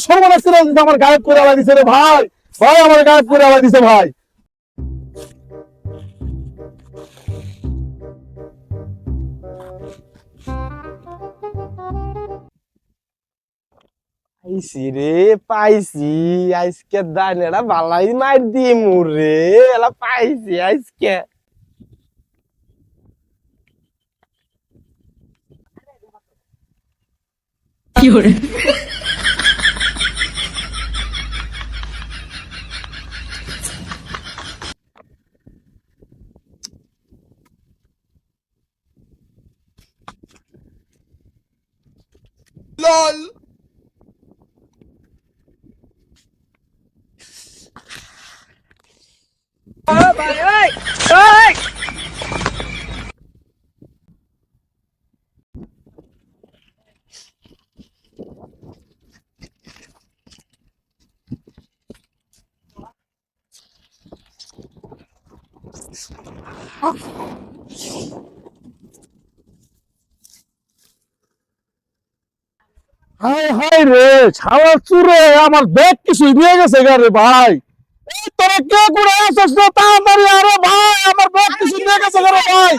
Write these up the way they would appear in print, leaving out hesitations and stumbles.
সর্বনাশ করে দিছে, আমার গায়েব করে আলাই দিছে রে ভাই। ভাই আমার গায়েব করে আলাই দিছে ভাই। পাইছি রে, পাইছি আজকে দানেরা বালাই মার দিয়ে মুরে এলা পাইছি আজকে। হাই হাই রে, ছাওয়া চুরে আমার ব্যাগ কিছু নিয়ে গেছে গারে ভাই। এই তোরা কে করে আসছ না তাড়াতাড়ি, আরে ভাই আমার ব্যাগ কিছু নিয়ে গেছে গারে ভাই।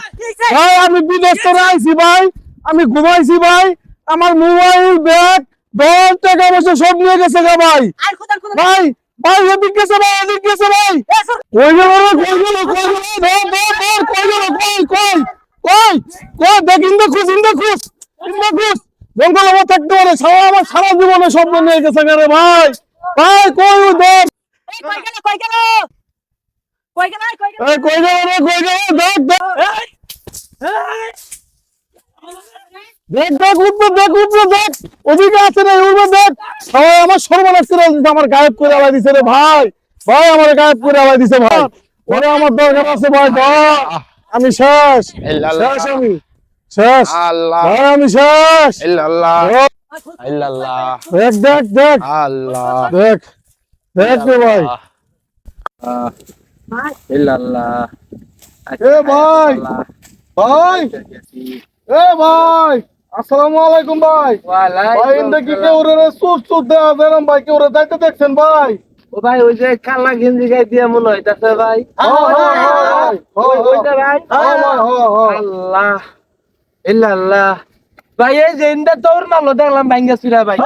ভাই আমি বিদেশ থেকে আইছি ভাই, আমি ঘুমাইছি ভাই, আমার মোবাইল ব্যাগ ব্যাগ টাকা পয়সা সব নিয়ে গেছে গা ভাই। ভাই ভাই এদিক গেছে ভাই, এদিক গেছে ভাই। কই গেল রে, কই গেল, কই গেল, ধর ধর ধর, কই গেল, কই কই কই কই, দেখ ইন্দা খুঁজ, ইন্দা খুঁজ, ইন্দা খুঁজ। জঙ্গল আমার থাকতে পারে, সারা আমার সারা জীবনে স্বপ্ন নিয়ে গেছে রে ভাই। ভাই কই ও দেখ, এই কই গেল রে, কই গেল, দেখ দেখ, দেখ দেখ উঠবে, দেখ উঠবে, দেখ ওদিকে আছে রে, উঠবে দেখ। সবাই আমার সর্বনাশ করে দিছে, আমার গায়েব করে আলাই দিছে রে ভাই। ভাই আমার গায়েব করে আলাই দিছে ভাই। ওরে আমার দরকার আছে ভাই, ধর আমি শেষ, শেষ আমি শেষ আল্লাহ ভাই, আমি শেষ। ইল্লাল্লাহ ইল্লাল্লাহ দেখ দেখ দেখ আল্লাহ দেখ দেখ রে ভাই। ইল্লাল্লাহ। এ ভাই, ভাই এ ভাই, আসসালামু আলাইকুম ভাই। ভাই ইন্দা কি কেউ রে সুর সুর দেয়া দেন ভাই, কেউ রে যাইতে দেখছেন ভাই? ও ভাই ওই যে কালা গেঞ্জি গায়ে দিয়ে মনে হইতাছে ভাই। ওইটা ভাই। আল্লাহ ইল্লাল্লাহ। ভাই এই যে ইন্দা দৌড় মারলো দেখলাম ভাঙ্গা চুরা ভাই।